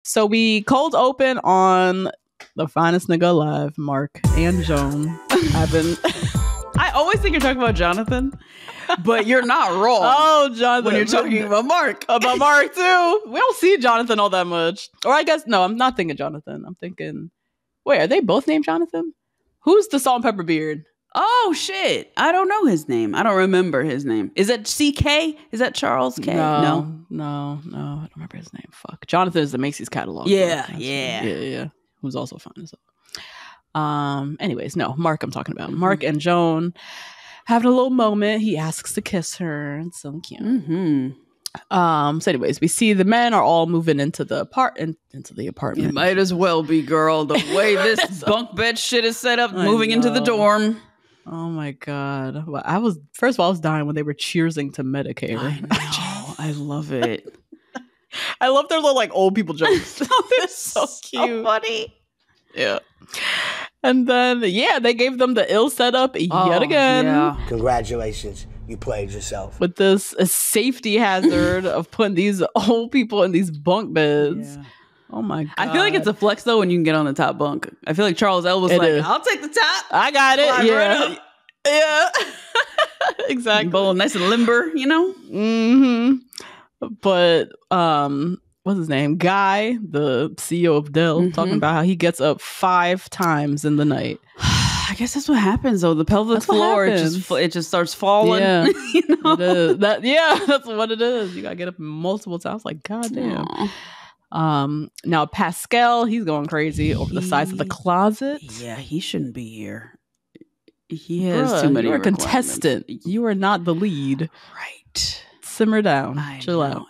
So we cold open on the finest nigga alive, Mark and Joan. I always think you're talking about Jonathan, but you're not wrong. Oh, Jonathan. When you're talking about Mark. About Mark, too. We don't see Jonathan all that much. Or I guess, no, I'm not thinking Jonathan. I'm thinking, wait, are they both named Jonathan? Who's the salt and pepper beard? Oh, shit. I don't know his name. I don't remember his name. Is that CK? Is that Charles K? No. I don't remember his name. Fuck. Jonathan is the Macy's catalog. Yeah. Who's also fine as well. Anyways, no, Mark I'm talking about. Mark and Joan having a little moment. He asks to kiss her. It's so cute. So anyways, we see the men are all moving into the apartment. It might as well be, girl. The way this bunk bed shit is set up, moving into the dorm. Oh my God. Well, first of all, I was dying when they were cheersing to Medicare. I know. I love it. I love their little like old people jokes. They're so cute. So funny. Yeah. And then, they gave them the ill setup yet again. Yeah. Congratulations. You played yourself. With this safety hazard of putting these old people in these bunk beds. Yeah. Oh my God. I feel like it's a flex though when you can get on the top bunk. I feel like Charles L was I'll take the top. I got it. Yeah. Yeah. Exactly. Bowl nice and limber, you know? Mm-hmm. But what's his name? Guy, the CEO of Dell, talking about how he gets up 5 times in the night. I guess that's what happens though. The pelvic floor, it just starts falling. Yeah. You know? It is. That's what it is. You gotta get up multiple times. Like, goddamn. Now Pascal, he's going crazy over the sides of the closet. Yeah, he shouldn't be here. He has too many. You're a contestant. You are not the lead. Right. Simmer down. Chill out.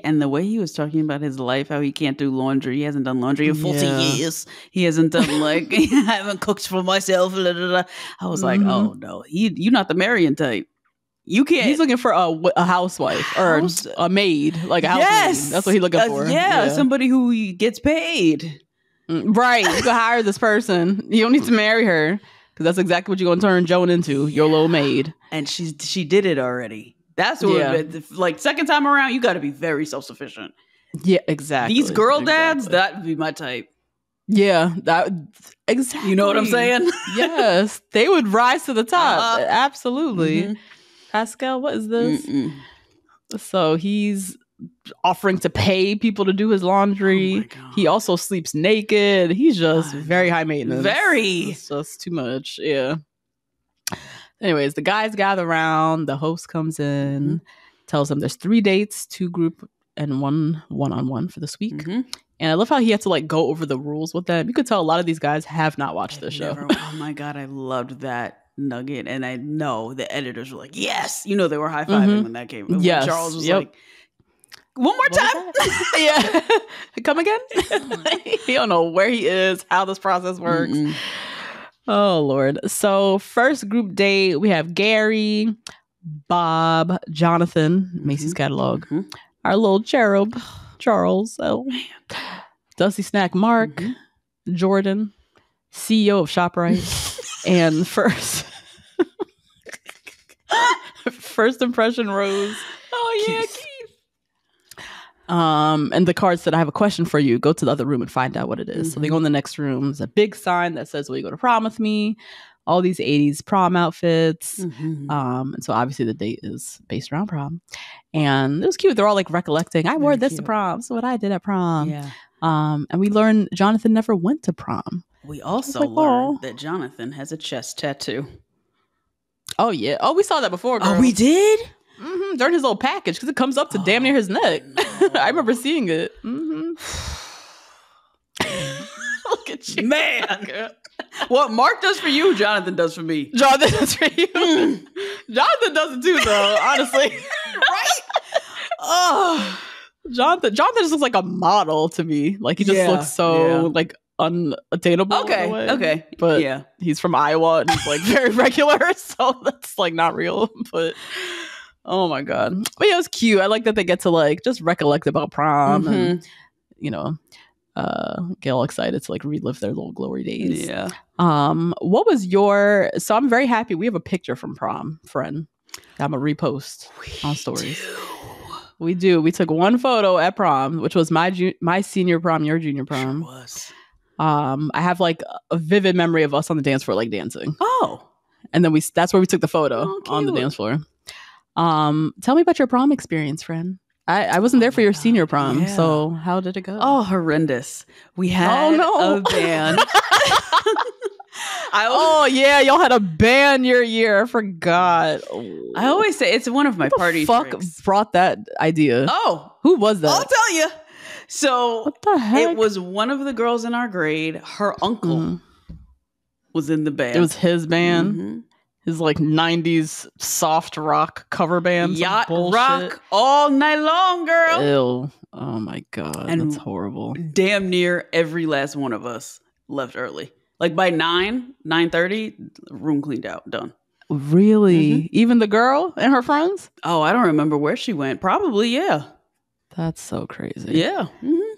And the way he was talking about his life, how he can't do laundry. He hasn't done laundry in 40 years. He hasn't done I haven't cooked for myself. Blah, blah, blah. I was like, oh no, you're not the Marion type. You can't. He's looking for a housewife or a maid, like a housemaid. That's what he's looking for. Somebody who gets paid. Right. You can hire this person. You don't need to marry her because that's exactly what you're going to turn Joan into, your little maid. And she did it already. That's what second time around, you got to be very self-sufficient. Yeah, exactly. These girl dads, that would be my type. Yeah, that exactly. You know what I'm saying? Yes, they would rise to the top. Absolutely. Pascal, what is this? So he's offering to pay people to do his laundry. He also sleeps naked. He's just very high maintenance. It's just too much. Yeah. Anyways, the guys gather around. The host comes in, tells them there's 3 dates, 2 group and 1 one-on-one for this week. And I love how he had to go over the rules with them. You could tell a lot of these guys have not watched this show. Oh my God, I loved that nugget. And I know the editors were like, yes. You know, they were high-fiving when that came. Yes. Charles was like, one more time. Yeah. Come again? He don't know where he is, how this process works. Oh, Lord. So first group date, we have Gary, Bob, Jonathan, Macy's catalog, our little cherub, Charles, Dusty Snack Mark, Jordan, CEO of ShopRite, and first impression Rose. Oh, yeah, Keith. And the card said, I have a question for you. Go to the other room and find out what it is. So they go in the next room. There's a big sign that says, will you go to prom with me? All these 80s prom outfits. And so obviously the date is based around prom. And it was cute. They're all recollecting. I wore this to prom. So what I did at prom. Yeah. And we learned Jonathan never went to prom. We also learned that Jonathan has a chest tattoo. Oh, yeah. Oh, we saw that before, girl. Oh, we did? During his little package, because it comes up to damn near his neck. No. I remember seeing it. Look at you, man. What Mark does for you, Jonathan does for me. Jonathan does for you. Jonathan does it too, though. Honestly, right? Oh, Jonathan just looks like a model to me. He just looks so unattainable. Okay. But he's from Iowa and he's very regular, so that's not real. But oh my God. But it was cute. I like that they get to just recollect about prom and get all excited to relive their little glory days. Yeah. What was so I'm very happy we have a picture from prom, friend. I'm gonna repost on stories. We do. We took one photo at prom, which was my senior prom, your junior prom. Sure was. I have like a vivid memory of us on the dance floor, like dancing. Oh. And then that's where we took the photo on the dance floor. Tell me about your prom experience, friend. I wasn't there for your senior prom, so how did it go? Oh, horrendous. We had a band. Yeah, y'all had a band your year. I forgot. I always say it's one of my party tricks. Fuck brought that idea? Oh, who was that? I'll tell you. So what the heck? It was one of the girls in our grade. Her uncle was in the band. It was his band. His like 90s soft rock cover band. Yacht rock all night long, girl. Ew. Oh my God. And that's horrible. Damn near every last one of us left early. Like by 9:30, room cleaned out, done. Really? Even the girl and her friends? Oh, I don't remember where she went. Probably, yeah. That's so crazy. Yeah.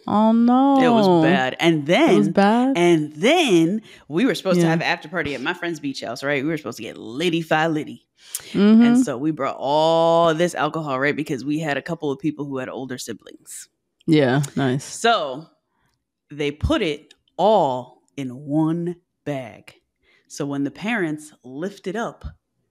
Oh no. It was bad. And then it was bad. And then we were supposed to have an after party at my friend's beach house, right? We were supposed to get litty. And so we brought all this alcohol, right? Because we had a couple of people who had older siblings. Yeah, nice. So they put it all in one bag. So when the parents lifted up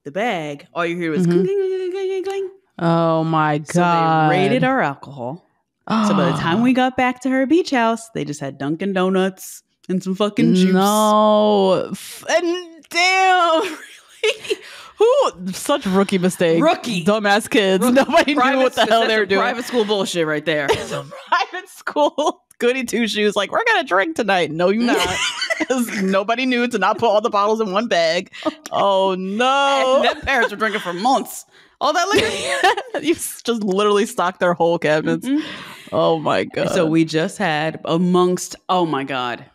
the bag, all you hear was cling, cling, cling, cling. Oh my God. So they rated our alcohol. So by the time we got back to her beach house, they just had Dunkin' Donuts and some fucking juice. No. And damn, really? Who? Such rookie mistake. Rookie. Dumbass kids. Nobody knew what the hell they were doing. Private school bullshit right there. It's a private school. Goody two shoes. Like, we're going to drink tonight. No, you're not. Because nobody knew to not put all the bottles in one bag. Oh, no. And their parents were drinking for months. All that liquor. You just literally stocked their whole cabinets. Oh my God. So we just had amongst, oh my God,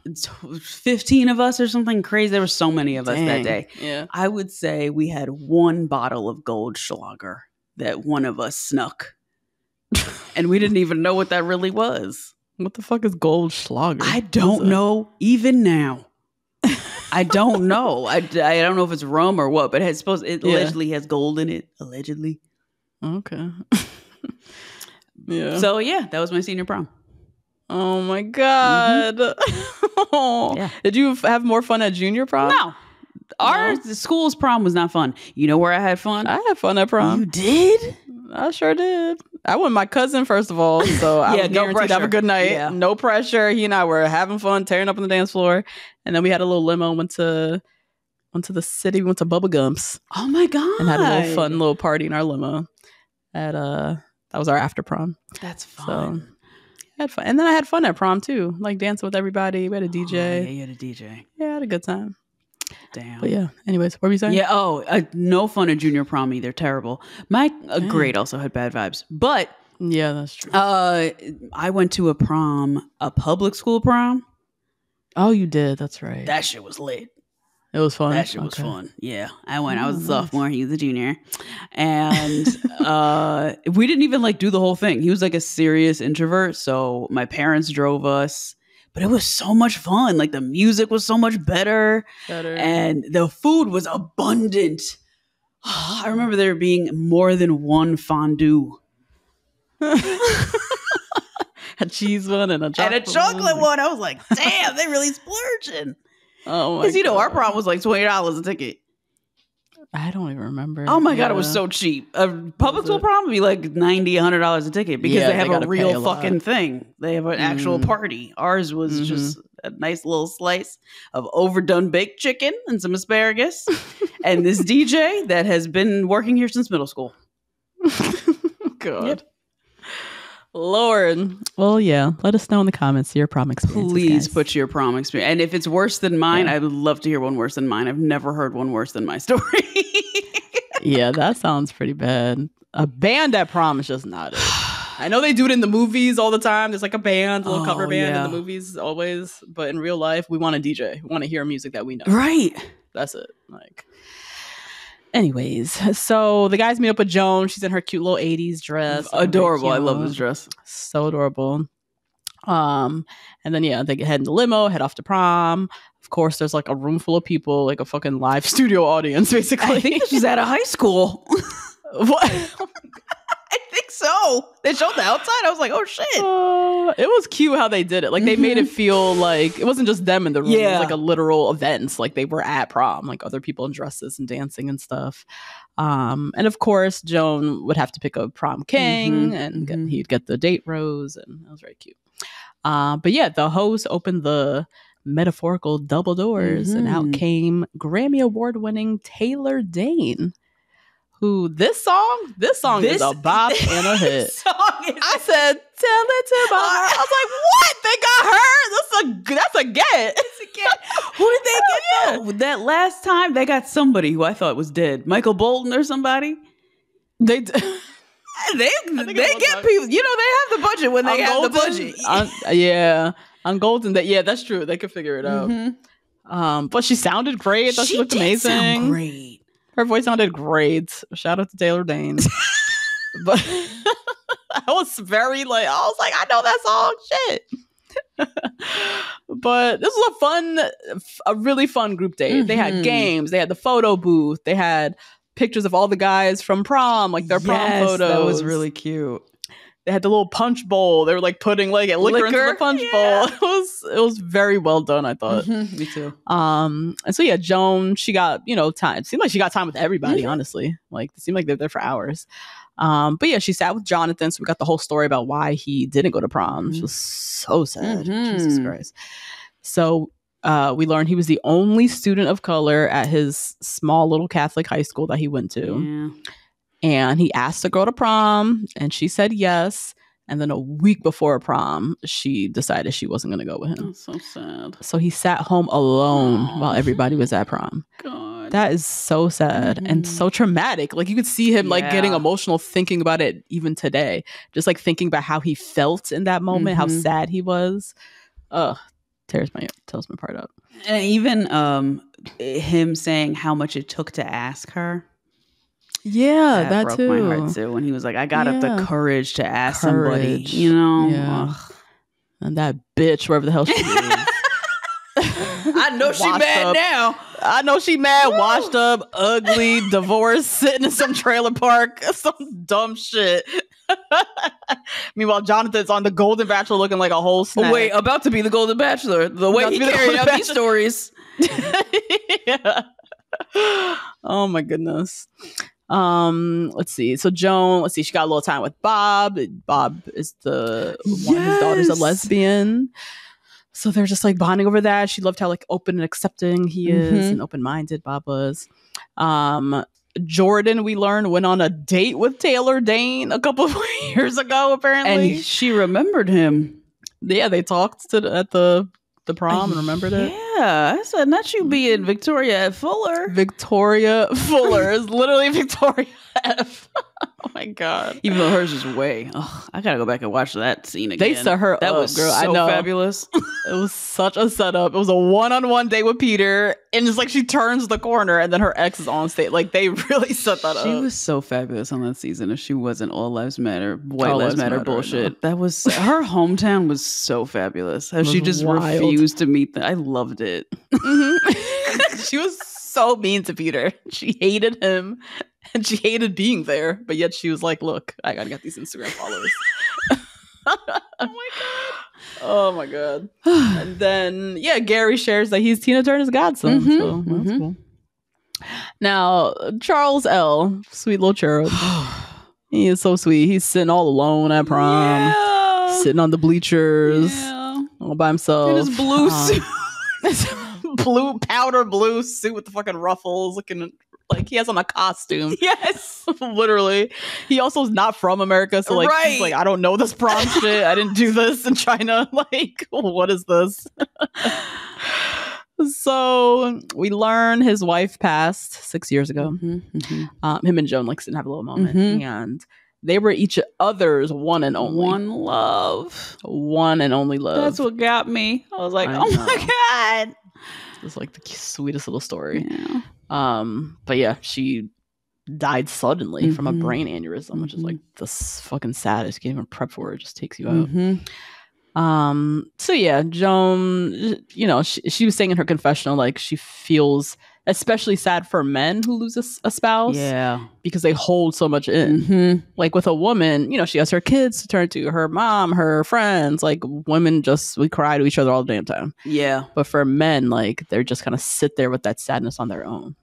15 of us or something crazy. There were so many of us that day. Yeah. I would say we had one bottle of Goldschlager that one of us snuck. And we didn't even know what that really was. What the fuck is Goldschlager? I don't know even now. I don't know. I don't know if it's rum or what, but it allegedly has gold in it. Allegedly. Okay. Yeah. So yeah, that was my senior prom. Oh my God. Yeah. Did you have more fun at junior prom? No. Our school's prom was not fun. You know where I had fun? I had fun at prom. You did? I sure did. I went with my cousin, first of all, so I was guaranteed to have a good night. Yeah. No pressure. He and I were having fun, tearing up on the dance floor. And then we had a little limo, went to the city, went to Bubba Gump's. Oh my God. And had a little fun little party in our limo. That was our after prom. That's fun. So I had fun. And then I had fun at prom too. Like dancing with everybody. We had a DJ. Yeah, you had a DJ. Yeah, I had a good time. Damn. But yeah, anyways, what were you saying? Yeah, no fun at junior prom either. Terrible. My grade also had bad vibes. But yeah, that's true. I went to a prom, a public school prom. Oh, you did. That's right. That shit was lit. It was fun. That shit was fun. Yeah. I went. I was a sophomore. He was a junior. And we didn't even do the whole thing. He was like a serious introvert. So my parents drove us. But it was so much fun. Like the music was so much better. And the food was abundant. I remember there being more than one fondue. A cheese one and a chocolate one. I was like, damn, they really splurging. Oh my God. Because our prom was like $20 a ticket. I don't even remember. Oh my God, it was so cheap. A public school prom would be like $90, $100 a ticket because they have a real fucking thing. They have an actual party. Ours was just a nice little slice of overdone baked chicken and some asparagus. And this DJ that has been working here since middle school. God. Yep. Lord. Well, yeah. Let us know in the comments your prom experience. Please put your prom experience. And if it's worse than mine, I would love to hear one worse than mine. I've never heard one worse than my story. Yeah, that sounds pretty bad. A band at prom is just not it. I know they do it in the movies all the time. There's like a band, a little cover band in the movies always. But in real life, we want a DJ. We want to hear music that we know. Right. That's it. Anyways, so the guys meet up with Joan. She's in her cute little 80s dress. Adorable. I love this dress. So adorable. And then, they head in the limo, head off to prom. Of course, there's like a room full of people, like a fucking live studio audience, basically. I think she's at a high school. What? I think so. They showed the outside. I was like, oh shit. It was cute how they did it. Like they made it feel like it wasn't just them in the room. It was like a literal event. Like they were at prom, like other people in dresses and dancing and stuff. And of course, Joan would have to pick a prom king, and he'd get the date rose, and that was very cute. But yeah, the host opened the metaphorical double doors, and out came Grammy Award-winning Taylor Dayne. Who this song is a bop and a hit. I said, tell it to my heart. I was like, what? They got her? That's a get. Who did they get though? That last time they got somebody who I thought was dead. Michael Bolton or somebody. They get people. You know, they have the budget when they have the budget. On Golden. That's true. They could figure it out. But she sounded great. I thought she looked amazing. Sound great. Her voice sounded great. Shout out to Taylor Dayne. But I was I know that song. Shit. But this was a really fun group date. They had games. They had the photo booth. They had pictures of all the guys from prom, like their prom photos. That was really cute. They had the little punch bowl. They were like putting like liquor into the punch bowl. It was very well done, I thought. Me too. And so yeah, Joan, she got, time. It seemed like she got time with everybody, honestly. Like it seemed like they were there for hours. But yeah, she sat with Jonathan, so we got the whole story about why he didn't go to prom. Which was so sad. Jesus Christ. So we learned he was the only student of color at his small little Catholic high school that he went to. Yeah. And he asked the girl to prom, and she said yes. And then a week before prom, she decided she wasn't going to go with him. That's so sad. So he sat home alone while everybody was at prom. God. That is so sad and so traumatic. Like you could see him like getting emotional thinking about it even today. Just like thinking about how he felt in that moment, how sad he was. Tears my part up. And even him saying how much it took to ask her. Yeah, that broke too. My heart too. When he was like, "I got up the courage to ask somebody," you know. Yeah. And that bitch, wherever the hell she is, I know she mad now. I know she mad. Washed up, ugly, divorced, sitting in some trailer park, some dumb shit. Meanwhile, Jonathan's on the Golden Bachelor, looking like a whole snack. Wait, about to be the Golden Bachelor. The way he carried out these stories. Yeah. Oh my goodness. Let's see. So Joan, she got a little time with Bob. Bob is one of his daughters, a lesbian. So they're just like bonding over that. She loved how like open and accepting he is and open-minded Bob was. Jordan, we learned, went on a date with Taylor Dayne a couple of years ago, apparently. And she remembered him. Yeah, they talked at the prom and remembered it. Yeah, I said, not you being Victoria Fuller. Victoria Fuller is literally Victoria F. Oh my God. Even though hers is way. Oh, I gotta go back and watch that scene again. They set her that up, was girl. So I know. Fabulous. It was such a setup. It was a one-on-one date with Peter, and it's like she turns the corner and then her ex is on stage. Like they really set that up. She was so fabulous on that season. If she wasn't All Lives Matter, White Lives Matter bullshit. That was her hometown was so fabulous. How she just refused to meet them. I loved it. She was so mean to Peter. She hated him and she hated being there, but yet she was like, look, I gotta get these Instagram followers. Oh my god. And then Gary shares that he's Tina Turner's godson. So that's cool. Now Charles L, sweet little cherub. He is so sweet. He's sitting all alone at prom, sitting on the bleachers all by himself in his blue suit. Powder blue suit with the fucking ruffles, looking like he has on a costume. Yes. Literally. He also is not from America, so like he's like, I don't know this prom shit. I didn't do this in China. Like, what is this? So we learn his wife passed 6 years ago. Him and Joan didn't have a little moment, and they were each other's one and only. One and only love. That's what got me. I was like, oh my God. It's like the sweetest little story. Yeah. But yeah, she died suddenly from a brain aneurysm, which is like the fucking saddest. You can't even prep for it. It just takes you out. So yeah, Joan, she was saying in her confessional, like she feels especially sad for men who lose a spouse. Yeah. Because they hold so much in. Like with a woman, you know, she has her kids to turn to, her mom, her friends. Like women we cry to each other all the damn time. Yeah. But for men, like they're just kind of sit there with that sadness on their own.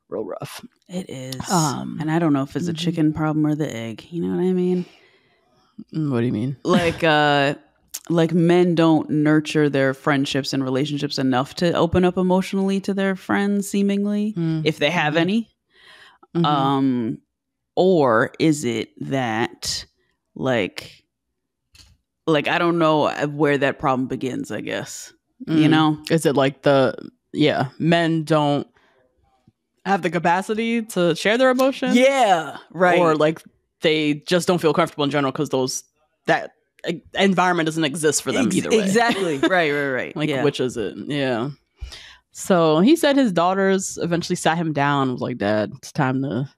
Real rough. It is. And I don't know if it's a chicken problem or the egg. You know what I mean? What do you mean? Like men don't nurture their friendships and relationships enough to open up emotionally to their friends, seemingly, if they have any. Or is it that like I don't know where that problem begins, I guess. You know? Is it like men don't have the capacity to share their emotions? Yeah, right. Or like they just don't feel comfortable in general because that environment doesn't exist for them either way. Exactly. Right. Like, which is it? Yeah. So he said his daughters eventually sat him down and was like, Dad, it's time to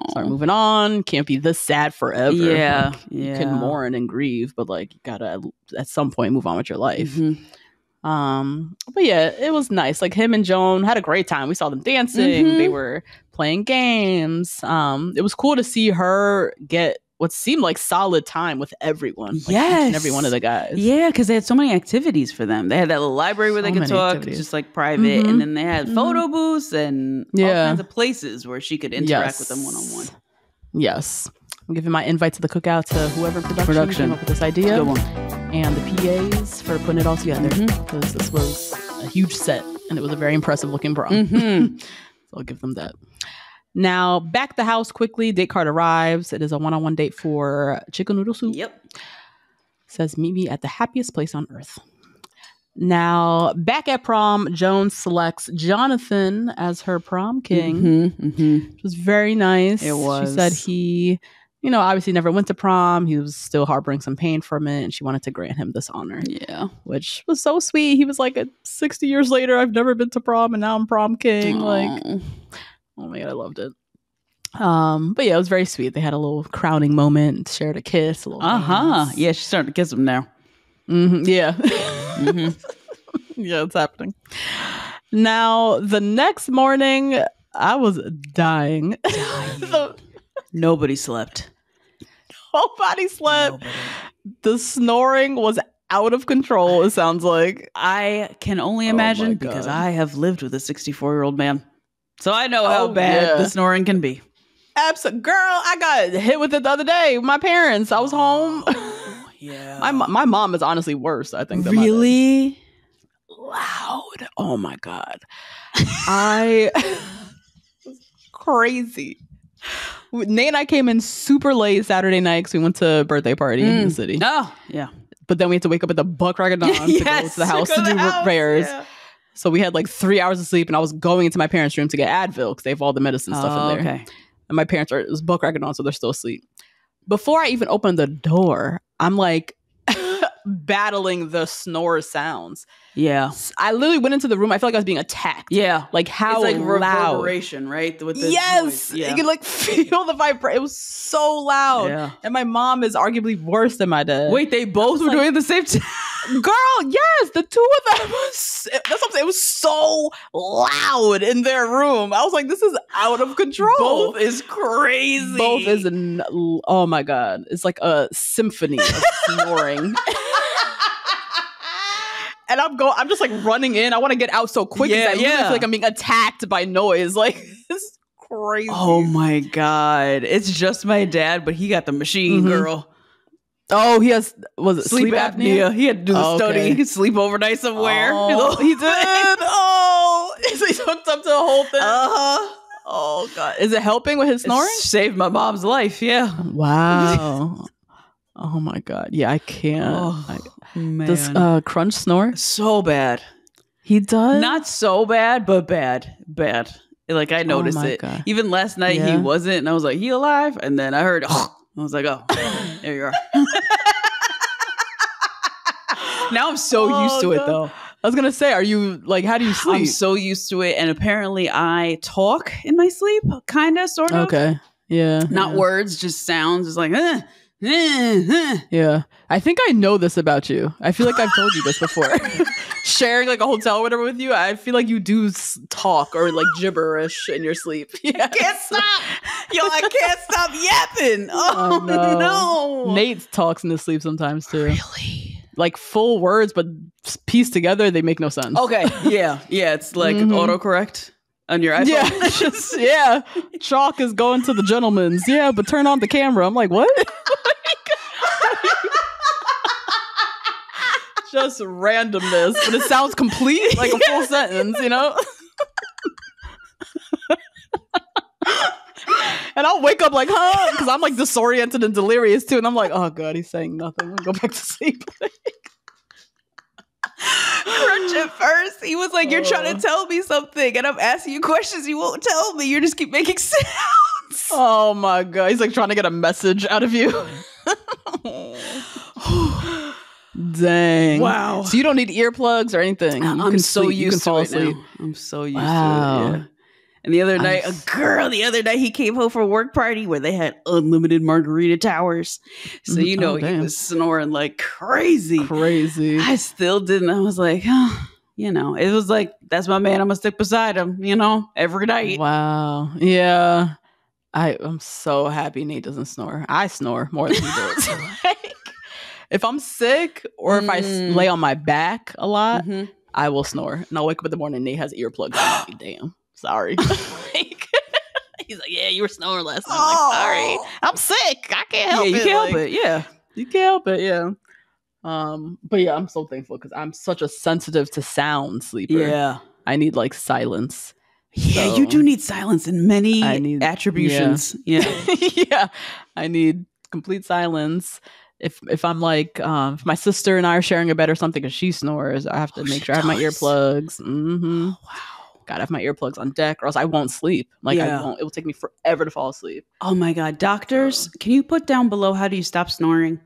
start moving on. Can't be this sad forever. Yeah. Like, you can mourn and grieve, but like you gotta at some point move on with your life. But yeah, it was nice. Like him and Joan had a great time. We saw them dancing. They were playing games. It was cool to see her get what seemed like solid time with everyone. Like each and every one of the guys. Yeah, because they had so many activities for them. They had that little library where they could talk, just like private. And then they had photo booths and all kinds of places where she could interact with them one-on-one. Yes. I'm giving my invite to the cookout to whoever production came up with this idea. Good one. And the PAs for putting it all together. Because this was a huge set. And it was a very impressive looking prom. So I'll give them that. Now, back at the house quickly, date card arrives. It is a one-on-one date for chicken noodle soup. Yep. Says, meet me at the happiest place on earth. Now, back at prom, Joan selects Jonathan as her prom king. It was very nice. It was. She said he, you know, obviously never went to prom. He was still harboring some pain from it, and she wanted to grant him this honor. Yeah. Which was so sweet. He was like, 60 years later, I've never been to prom, and now I'm prom king. Aww. Like... Oh my God, I loved it. But yeah, it was very sweet. They had a little crowning moment, shared a kiss. A little dance. Yeah, she's starting to kiss him now. Yeah. Yeah, it's happening. Now, the next morning, I was dying. Nobody slept. Nobody slept. The snoring was out of control, it sounds like. I can only imagine because I have lived with a 64-year-old man. So I know how bad the snoring can be. Absolutely. Girl, I got hit with it the other day with my parents. I was home. Yeah. My mom is honestly worse, I think. Really? Loud. Oh my God. Crazy. Nate and I came in super late Saturday night because we went to a birthday party in the city. Oh, yeah. But then we had to wake up at the buck crack of dawn to go to the house to do repairs. Yeah. So we had like 3 hours of sleep, and I was going into my parents' room to get Advil because they have all the medicine stuff in there. Okay. And my parents it was buck cracking on, so they're still asleep. Before I even opened the door, I'm like battling the snore sounds. Yeah. I literally went into the room. I felt like I was being attacked. Yeah. Like how it's like loud. Reverberation, right? With the yes. noise. Yeah. You can like feel the vibration. It was so loud. Yeah. And my mom is arguably worse than my dad. Wait, they both were doing the same time? Girl, yes. The two of them that's what I'm saying. It was so loud in their room. I was like, this is out of control. Both is crazy. Both is, oh my God. It's like a symphony of snoring. And I'm just like running in. I want to get out so quick. I feel like I'm being attacked by noise. Like, it's crazy. Oh my God. It's just my dad, but he got the machine, girl. Oh, he has, was it sleep apnea? He had to do the study. He could sleep overnight somewhere. Oh, he did? Oh. So he's hooked up to the whole thing? Oh, God. Is it helping with his snoring? It saved my mom's life, yeah. Wow. Oh my God. Yeah, I can't. Man. Does Crunch snore? So bad. He does? Not so bad, but bad. Bad. Like I noticed it. God. Even last night he wasn't, and I was like, he alive? And then I heard, I was like, oh, there you are. Now I'm so used to it though. I was gonna say, are you like, how do you sleep? I'm so used to it, and apparently I talk in my sleep, kinda, sort of. Okay. Yeah. Not words, just sounds. It's like, Yeah. I think I know this about you. I feel like I've told you this before. Sharing like a hotel or whatever with you, I feel like you do talk or like gibberish in your sleep. Yeah. I can't stop. Yo, I can't stop yapping. Oh, no. Nate talks in his sleep sometimes too. Really? Like full words, but pieced together, they make no sense. Okay. Yeah. Yeah. It's like autocorrect on your iPhone. Yeah. Chalk is going to the gentleman's. Yeah, but turn on the camera. I'm like, what? Just randomness, but it sounds complete, like a full sentence, you know? And I'll wake up like, huh? Because I'm like disoriented and delirious too. And I'm like, oh God, he's saying nothing. I'll go back to sleep. Crunch at first. He was like, you're trying to tell me something. And I'm asking you questions you won't tell me. You just keep making sounds. Oh my God. He's like trying to get a message out of you. Dang. Wow. So you don't need earplugs or anything. I'm so used to it now. I'm so used to it. Yeah. And the other night, he came home from a work party where they had unlimited margarita towers. So, he was snoring like crazy. I still didn't. I was like, it was like, that's my man. I'm going to stick beside him, every night. Wow. Yeah. I'm so happy Nate doesn't snore. I snore more than he does. If I'm sick or if I lay on my back a lot, I will snore. And I'll wake up in the morning and Nate has earplugs. I'm like, damn, sorry. He's like, yeah, you were snoring last night. I'm like, sorry. I'm sick. I can't help it. You can't help it. Yeah. You can't help it. Yeah. But yeah, I'm so thankful because I'm such a sensitive to sound sleeper. Yeah. I need like silence. Yeah, you do need silence in many attributions. Yeah. Yeah. I need complete silence. If I'm like, if my sister and I are sharing a bed or something and she snores, I have to make sure I have my earplugs. Oh, wow. Gotta have my earplugs on deck or else I won't sleep. Like I won't. It will take me forever to fall asleep. Oh my God. Doctors, can you put down below how do you stop snoring?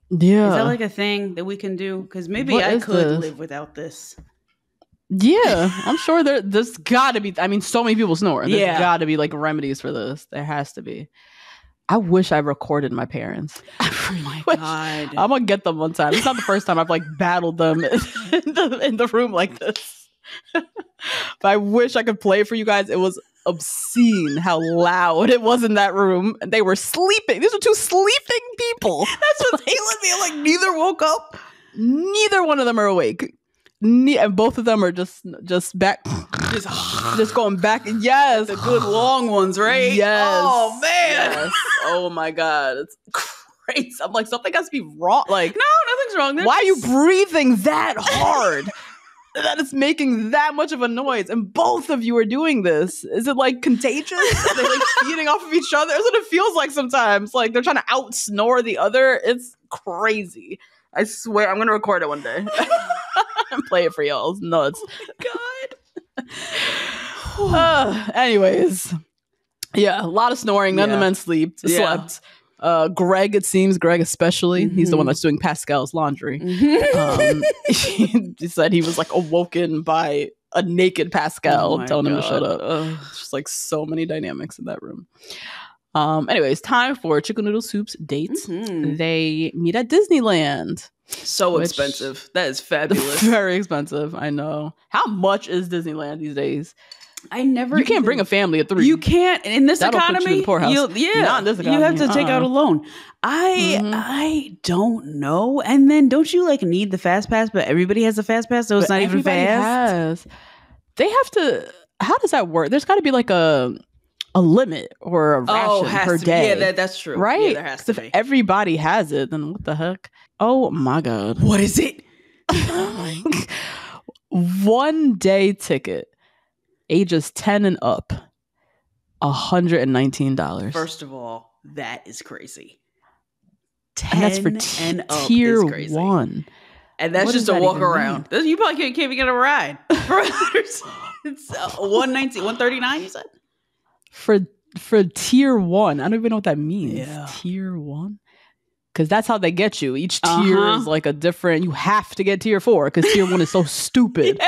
Yeah. Is that like a thing that we can do? Because maybe I could live without this. Yeah. I'm sure there's gotta be, so many people snore. There's gotta be like remedies for this. There has to be. I wish I recorded my parents. Oh my God. I'm gonna get them one time. It's not the first time I've like battled them in the room like this. But I wish I could play it for you guys. It was obscene how loud it was in that room. And they were sleeping. These were two sleeping people. That's what's killing me. Like neither woke up. Neither one of them are awake. And both of them are just back, just going back. Yes, the good long ones, right? Yes. Oh man. Yes. Oh my God, it's crazy. I'm like, something has to be wrong. Like, no, nothing's wrong. Why are you breathing that hard? That it's making that much of a noise, and both of you are doing this. Is it like contagious? Are they like feeding off of each other? That's what it feels like sometimes. Like they're trying to out snore the other. It's crazy. I swear, I'm gonna record it one day and play it for y'all. It's nuts. Oh my God. Anyways, yeah, a lot of snoring. None of the men slept. Greg especially, he's the one that's doing Pascal's laundry. He said he was like awoken by a naked Pascal telling him to shut up. It's just like so many dynamics in that room. Anyways, time for Chicken Noodle Soup's date. They meet at Disneyland. So expensive. That is fabulous. Very expensive. I know. How much is Disneyland these days? You can't bring a family of 3. You can't in this economy. Put you in the poorhouse. Not in this economy. You have to take out a loan. I don't know. And then don't you like need the fast pass? But everybody has a fast pass, so it's not even fast. They have to. How does that work? There's got to be like a limit or a ration per day. Yeah, that's true. Right? Yeah, there has to be. If everybody has it, then what the heck? Oh my God. What is it? 1 day ticket, ages 10 and up, $119. First of all, that is crazy. 10 and that's for and up tier is crazy. 1. And that's just a walk around. You probably can't even get a ride. It's 119, 139, you said? For tier 1. I don't even know what that means. Yeah. Tier 1. Because that's how they get you. Each tier is like a different. You have to get tier 4 because tier 1 is so stupid,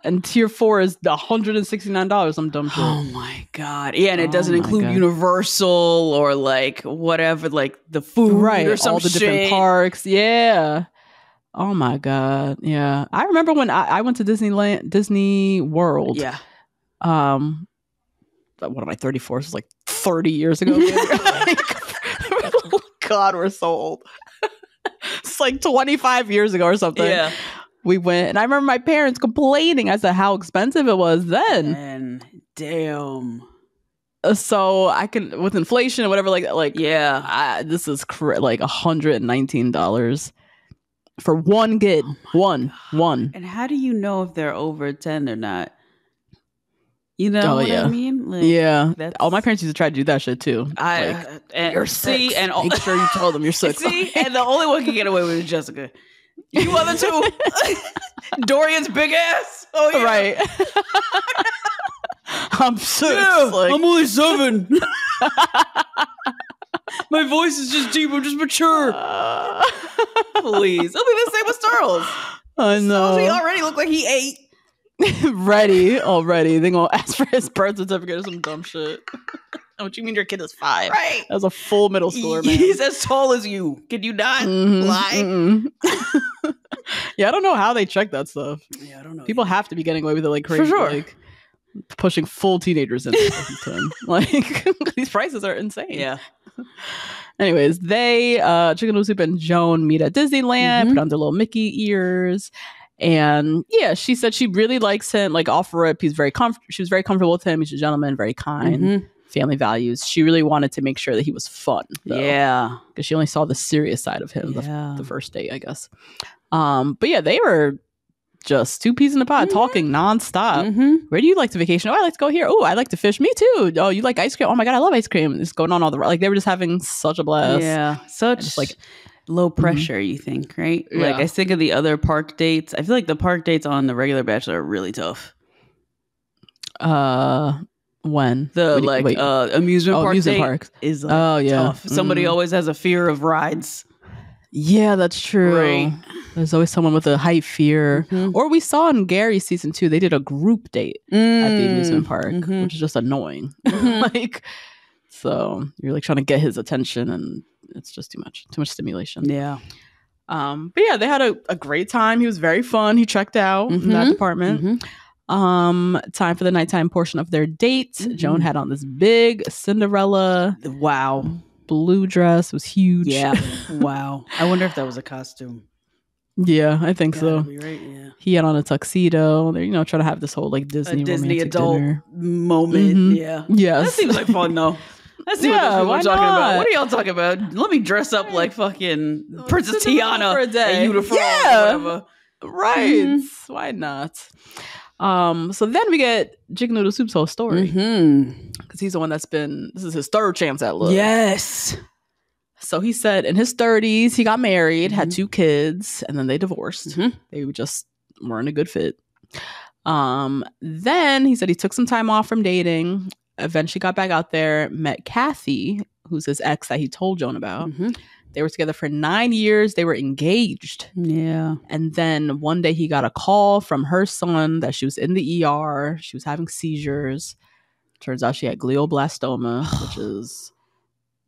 and tier 4 is $169. Some dumb shit. Oh my god! Yeah, and it doesn't include Universal or like whatever, like the food or some all the shit. Different parks. Yeah. Oh my god. Yeah, I remember when I went to Disney World. Yeah. One of my 34s was like 30 years ago. God, we're so old. It's like 25 years ago or something. Yeah. We went, and I remember my parents complaining as to how expensive it was then. And damn. So I can, with inflation or whatever, this is like $119 for one kid. One. And how do you know if they're over 10 or not? You know what I mean? Like, yeah. Oh, my parents used to try to do that shit too. You're 6. And make sure you tell them you're 6. See, and the only one can get away with it is Jessica. You other two, Dorian's big ass. Oh yeah, right. I'm 6. Yeah, I'm only 7. My voice is just deep. I'm just mature. Please, I'll be the same with Charles. I know. He already looked like he 8. Ready already. They're gonna ask for his birth certificate or some dumb shit. What you mean your kid is 5? Right. As a full middle schooler, man. He's as tall as you. Can you not lie? Yeah, I don't know how they check that stuff. Yeah, I don't know. People have to be getting away with it like crazy. For sure. Like pushing full teenagers in. Like these prices are insane. Yeah. Anyways, they Chicken Noodle Soup and Joan meet at Disneyland, put on their little Mickey ears. And yeah, she said she really likes him, like off rip. She was very comfortable with him. He's a gentleman, very kind, family values. She really wanted to make sure that he was fun. Though, yeah. Because she only saw the serious side of him the first date, I guess. But yeah, they were just 2 peas in a pod talking nonstop. Where do you like to vacation? Oh, I like to go here. Oh, I like to fish. Me too. Oh, you like ice cream? Oh my God, I love ice cream. It's going on all the, like they were just having such a blast. Yeah. Such like low pressure, you think, right? Yeah. Like I think of the other park dates. I feel like the park dates on the regular Bachelor are really tough. When the amusement park amusement date parks is tough. Somebody always has a fear of rides. Yeah, that's true. Right. There's always someone with a height fear. Or we saw in Gary's season 2, they did a group date at the amusement park, which is just annoying. Like, so you're like trying to get his attention, and it's just too much stimulation. Yeah. But yeah, they had a great time. He was very fun. He checked out in that department. Time for the nighttime portion of their date. Joan had on this big Cinderella blue dress. It was huge. Yeah. Wow. I wonder if that was a costume. Yeah, I think so. Be right. Yeah. He had on a tuxedo. They're, trying to have this whole like Disney adult dinner moment. Yeah. Yes. That seems like fun though. Let's see what those people are talking about. What are y'all talking about? Let me dress up like fucking Princess Tiana for a day. And Unifrom or whatever. Right. Why not? So then we get Chicken Noodle Soup's whole story. Because he's the one this is his 3rd chance at love. Yes. So he said in his 30s, he got married, had 2 kids, and then they divorced. They just weren't a good fit. Then he said he took some time off from dating, eventually got back out there, met Kathy, who's his ex that he told Joan about. They were together for 9 years. They were engaged. Yeah. And then one day he got a call from her son that she was in the ER. She was having seizures. Turns out she had glioblastoma, which is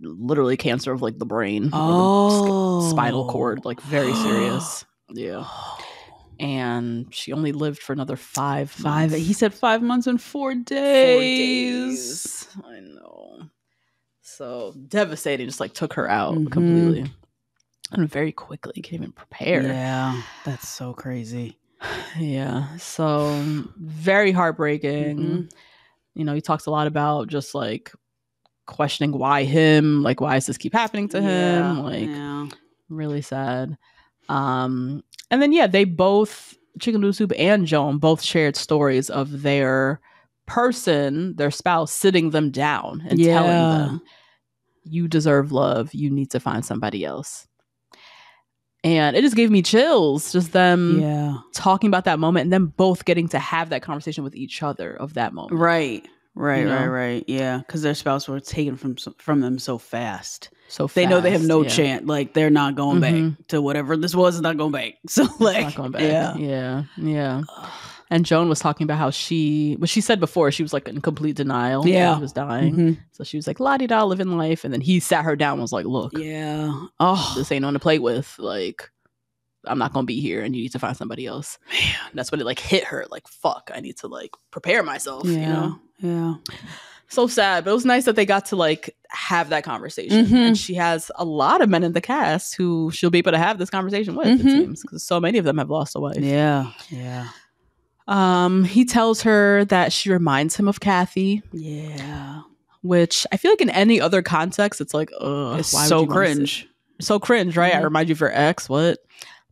literally cancer of like the brain. Spinal cord, like very serious. Yeah. And she only lived for another 5 months. He said 5 months and 4 days. 4 days. I know. So devastating, just like took her out completely. And very quickly, can't even prepare. Yeah, that's so crazy. Yeah, so very heartbreaking. He talks a lot about just like questioning why him, like why does this keep happening to him? Really sad. And then they both, Chicken Noodle Soup and Joan, both shared stories of their spouse sitting them down and telling them, you deserve love, you need to find somebody else. And it just gave me chills, just them talking about that moment and then both getting to have that conversation with each other of that moment. Right. Yeah, because their spouse were taken from them so fast. So fast, they know they have no chance. Like they're not going back to whatever this was. Is not going back. So like, not going back. Yeah. And Joan was talking about how she said before, she was like in complete denial. Yeah, she was dying. So she was like la-di-da, living life. And then he sat her down and was like, look, this ain't on to play with. Like, I'm not gonna be here, and you need to find somebody else. Man, that's when it like hit her. Like, fuck, I need to like prepare myself. You know? Yeah. So sad, but it was nice that they got to like have that conversation. And she has a lot of men in the cast who she'll be able to have this conversation with. It seems, because so many of them have lost a wife. Yeah. He tells her that she reminds him of Kathy. Yeah. Which I feel like in any other context, it's like, it's so cringe. So cringe, right? I remind you of your ex, what?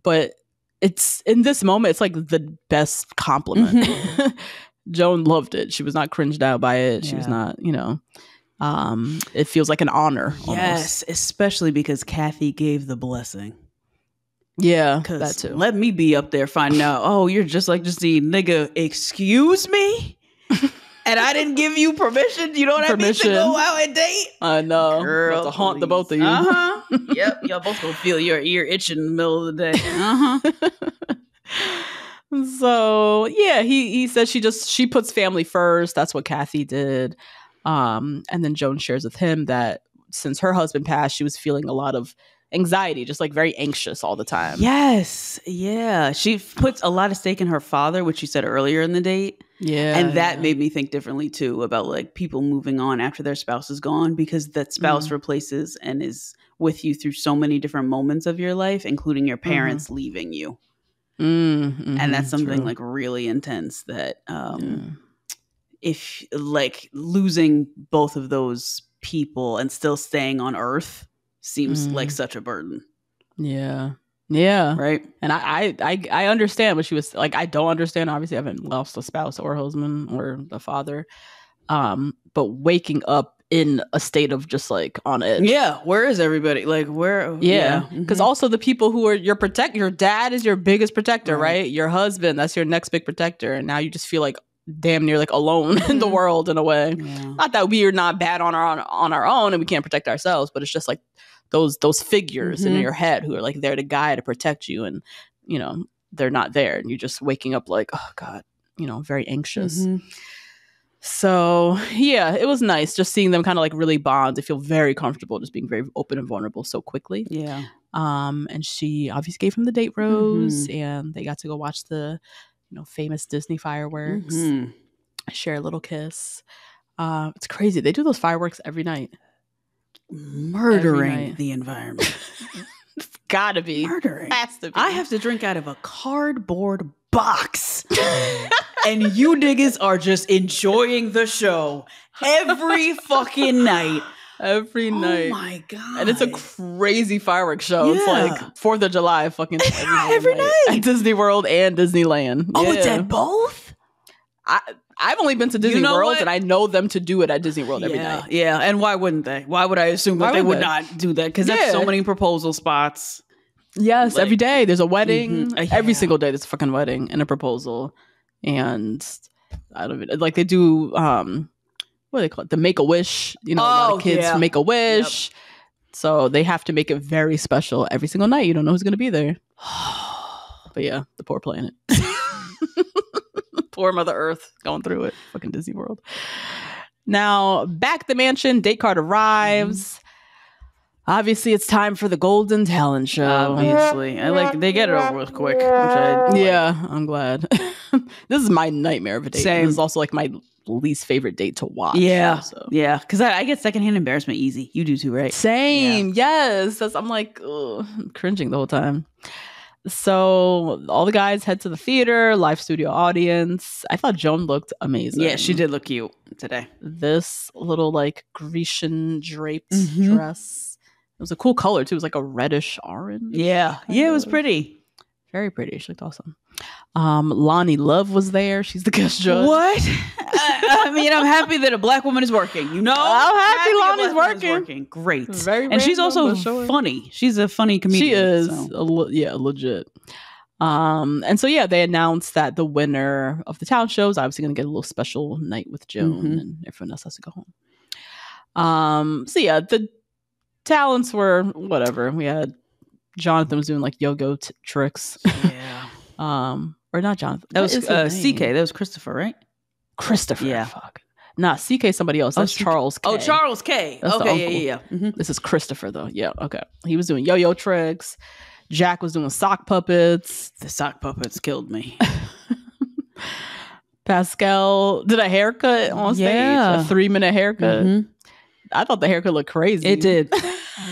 But it's in this moment, it's like the best compliment. Joan loved it. She was not cringed out by it. She was not, it feels like an honor. Yes, especially because Kathy gave the blessing. Yeah, that too. Let me be up there finding out, oh, you're just like Justine. Nigga, excuse me? And I didn't give you permission? You don't have to go out and date? I know. Girl, to haunt the both of you. Yep, y'all both gonna feel your ear itching in the middle of the day. So, yeah, he said she puts family first. That's what Kathy did. And then Joan shares with him that since her husband passed, she was feeling a lot of anxiety, just like very anxious all the time. Yes. Yeah. She puts a lot of stake in her father, which she said earlier in the date. Yeah. And that made me think differently too about like people moving on after their spouse is gone, because that spouse replaces and is with you through so many different moments of your life, including your parents leaving you. And that's something like really intense that if like losing both of those people and still staying on earth seems like such a burden. Yeah. Right. And I understand what she was like. I don't understand. Obviously, I haven't lost a spouse or husband or a father. But waking up in a state of just like on edge. Yeah. Where is everybody? Like where? Yeah. Because also the people who are your dad is your biggest protector, right? Your husband, that's your next big protector. And now you just feel like damn near like alone in the world in a way. Yeah. Not that we are not bad on our own and we can't protect ourselves, but it's just like those figures in your head who are like there to guide, to protect you, and they're not there, and you're just waking up like, oh God, very anxious. So yeah, it was nice just seeing them kind of like really bond. They feel very comfortable just being very open and vulnerable so quickly. Yeah. And she obviously gave him the date rose, and they got to go watch the famous Disney fireworks, share a little kiss. It's crazy. They do those fireworks every night. Murdering the environment. It's gotta be. Murdering. Has to be. I have to drink out of a cardboard box. And you niggas are just enjoying the show every fucking night. Every night. Oh my God. And it's a crazy fireworks show. Yeah. It's like 4th of July fucking every night. At Disney World and Disneyland. Oh, it's at both? I've only been to Disney World, and I know them to do it at Disney World every night. Yeah, and why wouldn't they? Why would I assume that they would not do that? Because that's so many proposal spots. Yes, like, every day there's a wedding. Every single day there's a fucking wedding and a proposal. And I don't even, like they do, what do they call it? The Make-A-Wish. A lot of kids make a wish. Yep. So they have to make it very special every single night. You don't know who's going to be there. But yeah, the poor planet. Poor Mother Earth going through it. Fucking Disney World. Now, back at the mansion, date card arrives. Obviously, it's time for the Golden Talent Show. Obviously. They get it over with quick. I'm glad. This is my nightmare of a date. Same. This is also like my least favorite date to watch. Yeah. Yeah. Because I get secondhand embarrassment easy. You do too, right? Same. Yeah. Yes. I'm like, I'm cringing the whole time. So all the guys head to the theater, live studio audience. I thought Joan looked amazing. Yeah, she did look cute today. This little like Grecian draped dress. It was a cool color too. It was like a reddish orange. Yeah. Yeah, it was pretty. Very pretty. She looked awesome. Lonnie Love was there. She's the guest judge. What? I mean, I'm happy that a black woman is working. I'm happy Lonnie's working. Great. Very and she's also funny. She's a funny comedian. She is. Legit. And so, they announced that the winner of the talent show is obviously going to get a little special night with Joan, and everyone else has to go home. The talents were whatever. We had Jonathan was doing like yo-yo tricks. Yeah. Or not Jonathan. That was CK. That was Christopher, right? Christopher. Yeah. Fuck. Nah, CK somebody else. That's Charles K. Oh, Charles K. That's okay, yeah. Mm-hmm. This is Christopher though. Yeah, okay. He was doing yo-yo tricks. Jack was doing sock puppets. The sock puppets killed me. Pascal did a haircut on stage. A 3-minute haircut. Mm-hmm. I thought the haircut looked crazy. It did.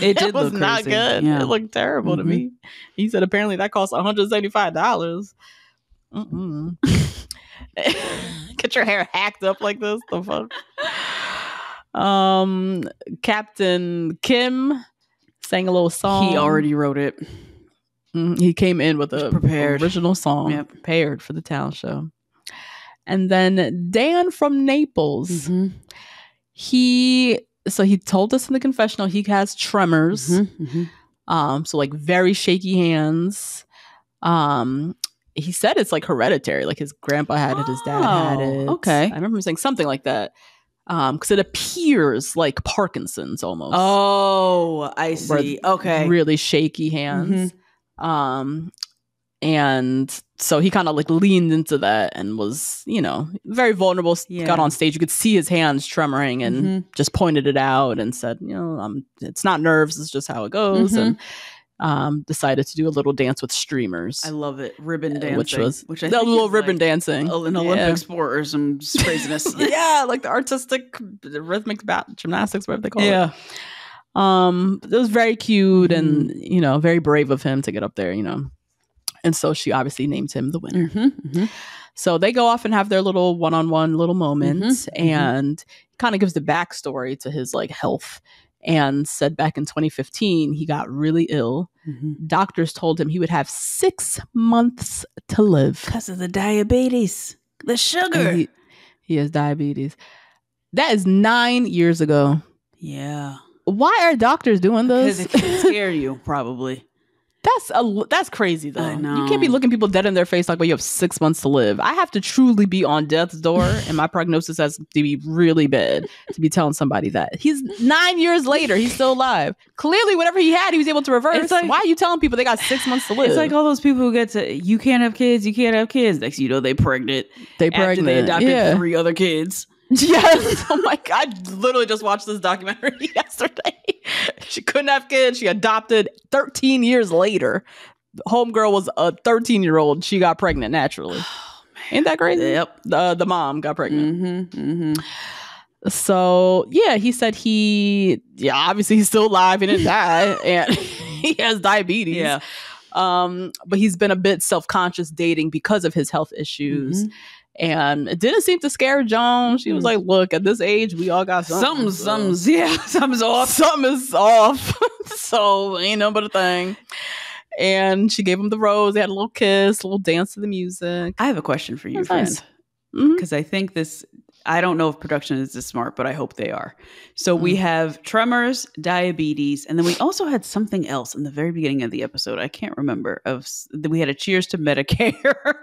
It did. It was not good. Yeah. It looked terrible to me. He said apparently that cost $175. Get your hair hacked up like this. The fuck. Captain Kim sang a little song. He already wrote it. He came in with a prepared original song, prepared for the talent show. And then Dan from Naples, he told us in the confessional he has tremors, so like very shaky hands. He said it's like hereditary, like his grandpa had it, his dad had it. Okay, I remember him saying something like that. Because it appears like Parkinson's almost. Oh, I see. Okay, really shaky hands. And so he kind of like leaned into that and was, very vulnerable. Got on stage. You could see his hands tremoring and just pointed it out and said, it's not nerves. It's just how it goes. And decided to do a little dance with streamers. I love it. Ribbon dancing. Which I think little ribbon dancing. An Olympic sport or some craziness. Yeah, like the artistic, rhythmic gymnastics, whatever they call it. It was very cute and, very brave of him to get up there, And so she obviously named him the winner. So they go off and have their little one-on-one little moments and kind of gives the backstory to his like health and said back in 2015, he got really ill. Doctors told him he would have 6 months to live. Because of the diabetes, the sugar. He has diabetes. That is 9 years ago. Yeah. Why are doctors doing this? Because it can scare you, probably. That's crazy though. I know. You can't be looking people dead in their face like, well, you have 6 months to live. I have to truly be on death's door and my prognosis has to be really bad to be telling somebody that. He's 9 years later, he's still alive. Clearly, whatever he had, he was able to reverse. Like, why are you telling people they got 6 months to live? It's like all those people who get to, you can't have kids. Next thing you know, they pregnant. After they adopted 3 other kids. Yes. Oh my God. I literally just watched this documentary yesterday. She couldn't have kids. She adopted 13 years later. Homegirl was a 13-year-old. She got pregnant naturally. Oh, ain't that crazy? Yep. The mom got pregnant. So yeah, he said obviously he's still alive. He didn't die. And he has diabetes. Yeah. But he's been a bit self-conscious dating because of his health issues. And it didn't seem to scare Joan. She was like, look, at this age, we all got something. Something's off. Something is off. So ain't no but a thing. And she gave him the rose. They had a little kiss, a little dance to the music. I have a question for you, friend. Because I think I don't know if production is this smart, but I hope they are. So we have tremors, diabetes, and then we also had something else in the very beginning of the episode. I can't remember. We had a cheers to Medicare.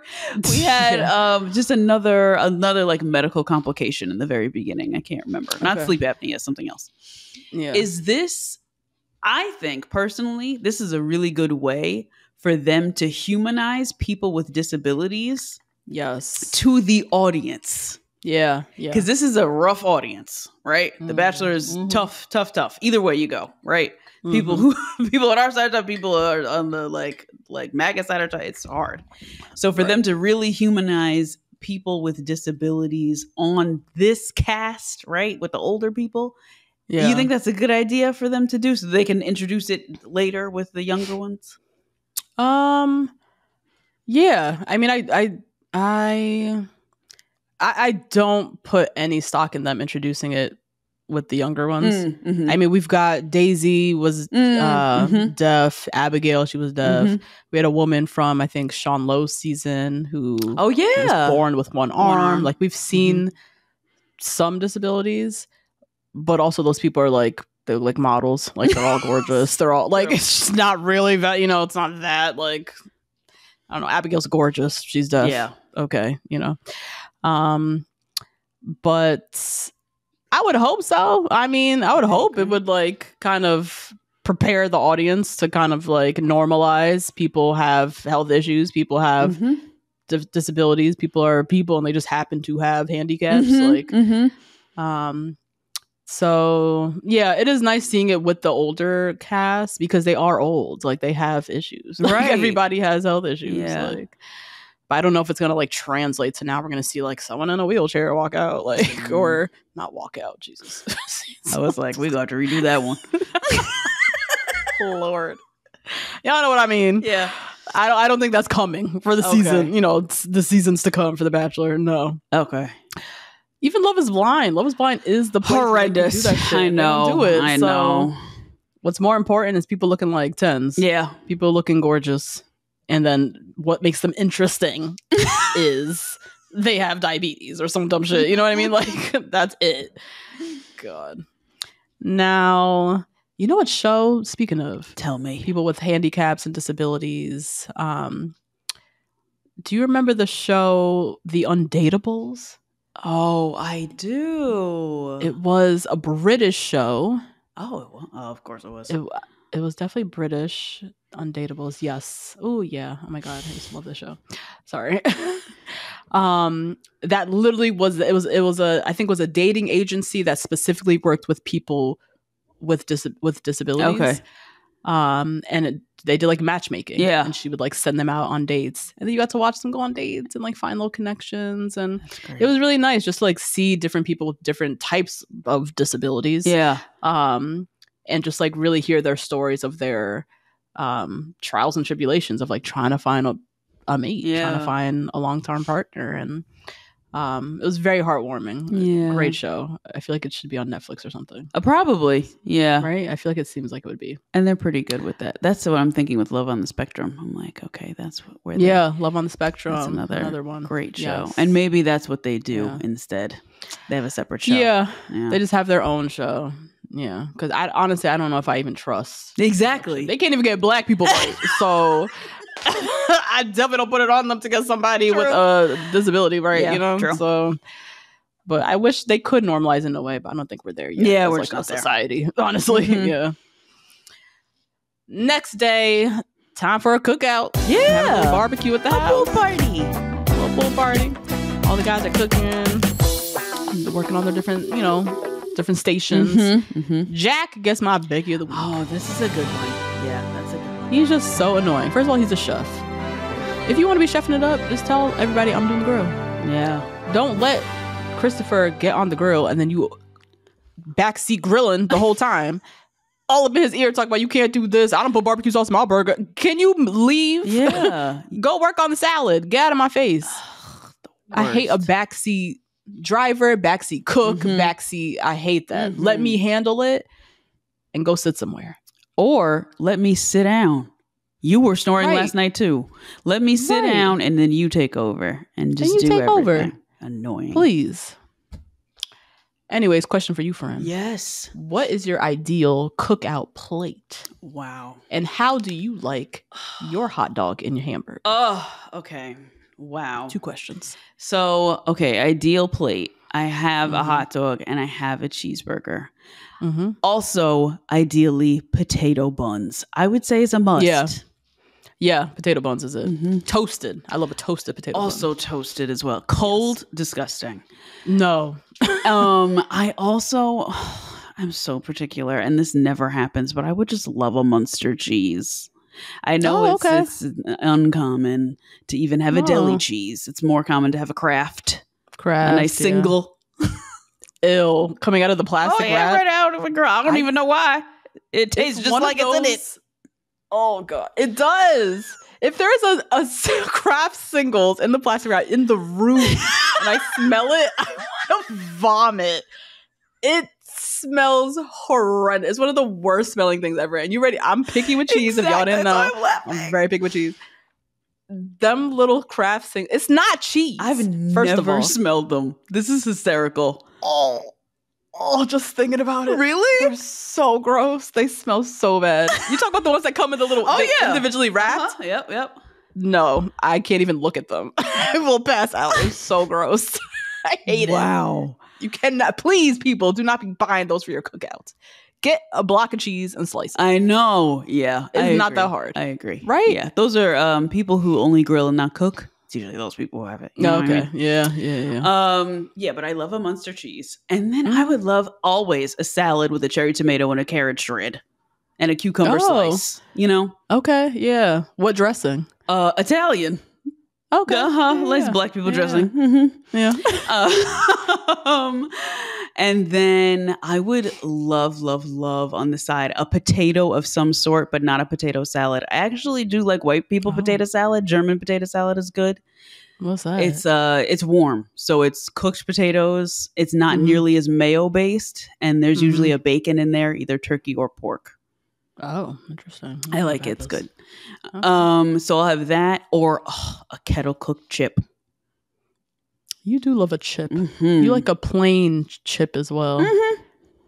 We had just another like medical complication in the very beginning. I can't remember. Not sleep apnea, something else. Yeah. Is this? I think personally, this is a really good way for them to humanize people with disabilities. Yes. To the audience. Yeah. Because this is a rough audience, right? The Bachelor is tough. Either way you go, right? People on our side are tough, people are on the like MAGA side are tough. It's hard. So for them to really humanize people with disabilities on this cast, right, with the older people, do you think that's a good idea for them to do so they can introduce it later with the younger ones? Yeah. I mean, I don't put any stock in them introducing it with the younger ones. I mean, we've got Daisy was deaf. Abigail, she was deaf. We had a woman from, I think, Sean Lowe's season who was born with one arm. Like, we've seen some disabilities, but also those people are like, they're like models. Like, they're all gorgeous. They're all like, it's just not really that, it's not that like, I don't know. Abigail's gorgeous. She's deaf. Yeah. Okay. But I would hope so. I mean, I would hope it would like kind of prepare the audience to kind of like normalize people have health issues, people have disabilities, people are people and they just happen to have handicaps. So yeah, it is nice seeing it with the older cast because they are old, like they have issues, right? Everybody has health issues, like. But I don't know if it's gonna like translate to now we're gonna see like someone in a wheelchair walk out, like or not walk out. Jesus, I was like, we got to redo that one. Lord, y'all know what I mean? Yeah. I don't think that's coming for the season. You know, the seasons to come for The Bachelor. No. Okay. Even Love is Blind. Love is Blind is the place horrendous. Do that shit. I know. Do it. I know. What's more important is people looking like 10s. Yeah. People looking gorgeous. And then what makes them interesting is they have diabetes or some dumb shit. You know what I mean? Like, that's it. God. Now, you know what show? Speaking of, tell me, people with handicaps and disabilities. Do you remember the show The Undateables? Oh, I do. It was a British show. Oh, of course it was. It was definitely British. Undateables, yes. Oh yeah. Oh my god, I used to love this show. Sorry. That literally was I think it was a dating agency that specifically worked with people with disabilities. Okay. And they did like matchmaking. Yeah. And she would like send them out on dates. And then you got to watch them go on dates and like find little connections. And it was really nice just to like see different people with different types of disabilities. Yeah. And just like really hear their stories of their trials and tribulations of like trying to find a mate, trying to find a long-term partner. And it was very heartwarming. Yeah. Great show. I feel like it should be on Netflix or something. Probably. Yeah. Right? I feel like it seems like it would be. And they're pretty good with that. That's what I'm thinking with Love on the Spectrum. I'm like, okay, that's where Love on the Spectrum. That's another one. Great show. Yes. And maybe that's what they do instead. They have a separate show. Yeah. They just have their own show. Yeah, because honestly, I don't know if I even trust. Exactly. They can't even get black people right. So I definitely don't put it on them to get somebody with a disability right, you know? True. So, but I wish they could normalize in a way, but I don't think we're there yet. Yeah, we're like not a society, honestly. Mm-hmm. Yeah. Next day, time for a cookout. Yeah. Have a little barbecue at the house. Pool party. A little pool party. All the guys are cooking. They're working on their different, different stations. Jack gets my Becky of the week. Oh, this is a good one. Yeah, that's a good one. He's just so annoying. First of all, he's a chef. If you want to be chefing it up, just tell everybody I'm doing the grill. Yeah. Don't let Christopher get on the grill and then you backseat grilling the whole time. All up in his ear talking about you can't do this. I don't put barbecue sauce in my burger. Can you leave? Yeah. Go work on the salad. Get out of my face. I hate a backseat driver, backseat cook, backseat. I hate that. Let me handle it and go sit somewhere. Or let me sit down. You were snoring last night too. Let me sit down and then you take over and just do everything. Over. Annoying. Please. Anyways, question for you, friend. Yes. What is your ideal cookout plate? Wow. And how do you like your hot dog and your hamburger? Oh, okay. Wow. 2 questions. So, okay, ideal plate. I have a hot dog and I have a cheeseburger. Also, ideally, potato buns. I would say is a must. Yeah, potato buns is it. Toasted. I love a toasted potato bun. Also toasted as well. Cold, disgusting. No. I'm so particular, and this never happens, but I would just love a Munster cheese. I know it's uncommon to even have a deli cheese. It's more common to have a Kraft. A nice single. Ew. Coming out of the plastic wrap. Right out of a girl. I don't even know why. It tastes just like it's in it. Oh, God. It does. If there is a Kraft singles in the plastic wrap in the room and I smell it, I want to vomit. It smells horrendous. It's one of the worst smelling things ever. And you ready? I'm picky with cheese. If y'all didn't know, I'm very picky with cheese. Them little Kraft singles. It's not cheese. I've never smelled them. This is hysterical. Oh, just thinking about it. Really? They're so gross. They smell so bad. You talk about the ones that come in the little individually wrapped? Yep. No, I can't even look at them. I will pass out. They're so gross. I hate it. Wow. You cannot, please, people, do not be buying those for your cookouts. get a block of cheese and slice it. I know. Yeah. It's not that hard. I agree. Right? Yeah. Those are people who only grill and not cook. It's usually those people who have it. You know what I mean? Yeah. Yeah, but I love a Munster cheese. And then I would love always a salad with a cherry tomato and a carrot shred and a cucumber slice. You know? Okay. Yeah. What dressing? Italian. Okay. Nice black people dressing. Yeah. And then I would love on the side a potato of some sort, but not a potato salad. I actually do like white people potato salad. German potato salad is good. What's that? It's warm, so it's cooked potatoes. It's not nearly as mayo based, and there's usually a bacon in there, either turkey or pork. Oh, interesting. I like it. It's good. Okay. So I'll have that or a kettle cooked chip. You do love a chip. You like a plain chip as well.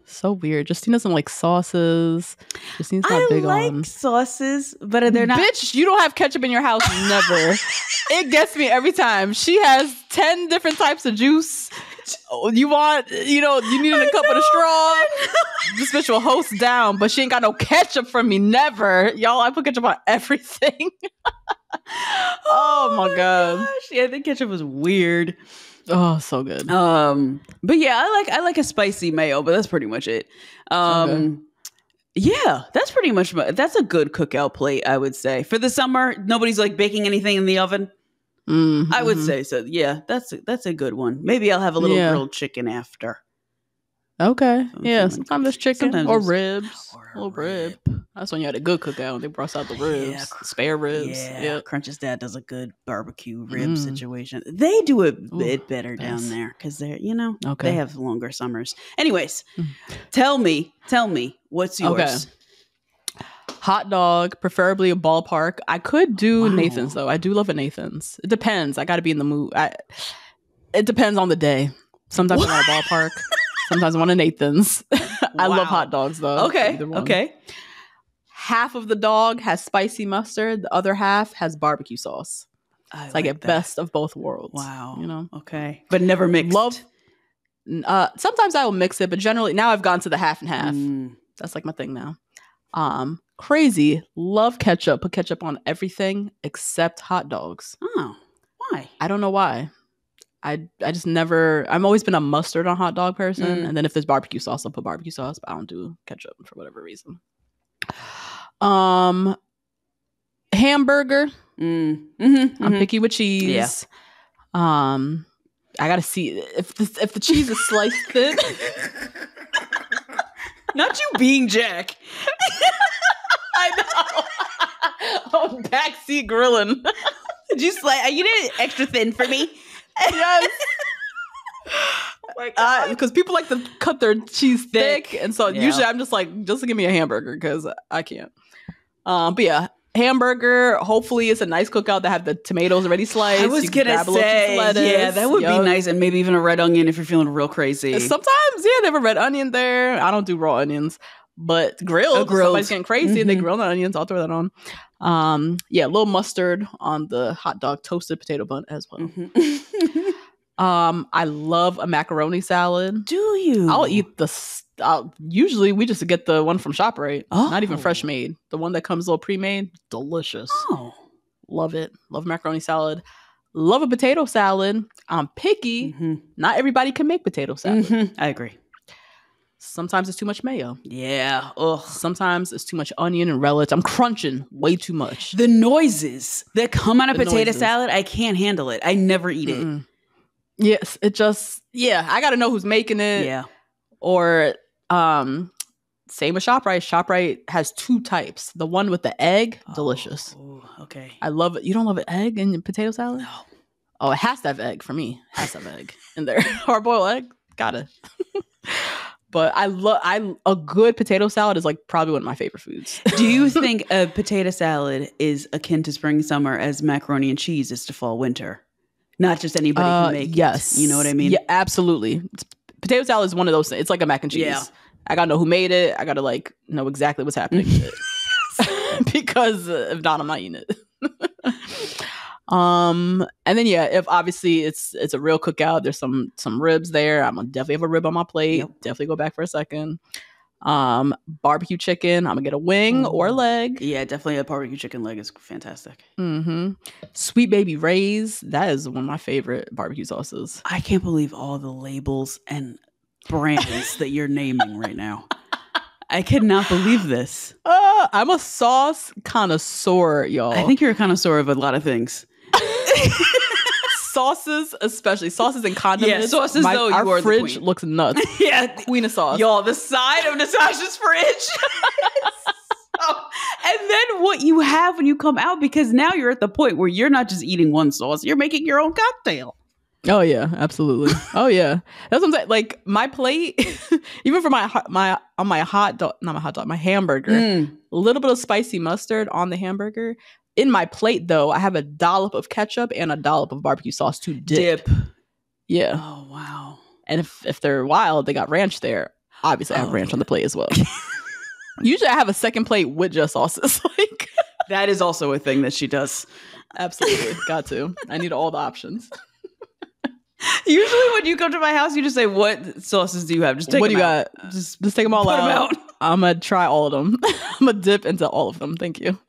So weird. Justine doesn't like sauces. Justine's not big on. I like sauces, but they're not. Bitch, you don't have ketchup in your house. Never. It gets me every time. She has 10 different types of juice. You want, you need a cup with a straw. This bitch will host down, but she ain't got no ketchup from me. Never. Y'all, I put ketchup on everything. Oh my God. Gosh. Yeah, the ketchup was weird. Oh, so good. But yeah, I like a spicy mayo, but that's pretty much it. Yeah, that's pretty much that's a good cookout plate, I would say. For the summer, nobody's like baking anything in the oven. I would say so. Yeah, that's a good one. Maybe I'll have a little grilled chicken after. Okay. Yeah, sometimes there's chicken or ribs. Or a little rib. That's when you had a good cookout. They brought out the ribs, spare ribs. Yeah, Crunch's dad does a good barbecue rib situation. They do a bit better down there because they're, they have longer summers. Anyways, tell me, what's yours? Okay. Hot dog, preferably a ballpark. I could do Nathan's though. I do love a Nathan's. It depends. I got to be in the mood. It depends on the day. Sometimes I want a ballpark. Sometimes I want a Nathan's. I love hot dogs though. Okay. Half of the dog has spicy mustard. The other half has barbecue sauce. I get best of both worlds. Wow. Okay. But never mixed. Sometimes I will mix it, but generally now I've gone to the half and half. That's like my thing now. Crazy. Love ketchup. Put ketchup on everything except hot dogs. Oh, why? I don't know why. I just never. I've always been a mustard on hot dog person, and then if there's barbecue sauce, I'll put barbecue sauce. But I don't do ketchup for whatever reason. Hamburger. I'm picky with cheese. Yeah. I gotta see if the cheese is sliced thin. Not you being Jack. I know. Oh, backseat grilling. Just like, you did it extra thin for me. Yes. Because people like to cut their cheese thick, and so usually I'm just like, just give me a hamburger because I can't. But yeah, hamburger. Hopefully, it's a nice cookout that have the tomatoes already sliced. I was gonna say, yeah, that would be nice, and maybe even a red onion if you're feeling real crazy. Sometimes, they have a red onion there. I don't do raw onions, but grilled. Somebody's getting crazy and they grill the onions. I'll throw that on. A little mustard on the hot dog toasted potato bun as well. I love a macaroni salad. Do you? I'll eat usually we just get the one from ShopRite. Not even fresh made. The one that comes a little pre-made. Delicious. Oh. Love it. Love macaroni salad. Love a potato salad. I'm picky. Not everybody can make potato salad. I agree. Sometimes it's too much mayo. Yeah. Ugh. Sometimes it's too much onion and relish. I'm crunching way too much. The noises that come on a potato salad, I can't handle it. I never eat it. Yes, it just, I got to know who's making it. Yeah. Or same with ShopRite. ShopRite has 2 types. The one with the egg, delicious. Okay. I love it. You don't love an egg in your potato salad? No. Oh, it has to have egg for me. It has to have egg in there. Hard-boiled egg? Gotta. But a good potato salad is like probably one of my favorite foods. Do you think a potato salad is akin to spring, summer as macaroni and cheese is to fall, winter? Not just anybody can make it. You know what I mean? Yeah, absolutely. Potato salad is one of those things. It's like a mac and cheese. Yeah. I gotta know who made it. I gotta know exactly what's happening with it. Because if not, I'm not eating it. And then if obviously it's a real cookout, there's some ribs there. I'm gonna definitely have a rib on my plate. Definitely go back for a second. Barbecue chicken. I'm gonna get a wing or leg. Yeah, definitely a barbecue chicken leg is fantastic. Sweet Baby Ray's. That is one of my favorite barbecue sauces. I can't believe all the labels and brands that you're naming right now. I cannot believe this. I'm a sauce connoisseur, y'all. I think you're a connoisseur of a lot of things. Sauces, especially sauces and condiments. Yeah, sauces. Though our fridge looks nuts. Yeah, queen of sauce. Y'all, the side of Natasha's fridge. And then what you have when you come out, because now you're at the point where you're not just eating one sauce, you're making your own cocktail. Oh yeah, absolutely. Oh yeah, that's what I'm saying. Like my plate, even for my hot dog, not my hot dog, my hamburger, a little bit of spicy mustard on the hamburger. In my plate, though, I have a dollop of ketchup and a dollop of barbecue sauce to dip. Yeah. Oh, wow. And if they're wild, they got ranch there. Obviously, I have ranch on the plate as well. Usually, I have a second plate with just sauces. Like that is also a thing that she does. Absolutely. Got to. I need all the options. Usually, when you come to my house, you just say, "What sauces do you have?" Just take what them do you out. got? Just take them all out. I'm going to try all of them. I'm going to dip into all of them. Thank you.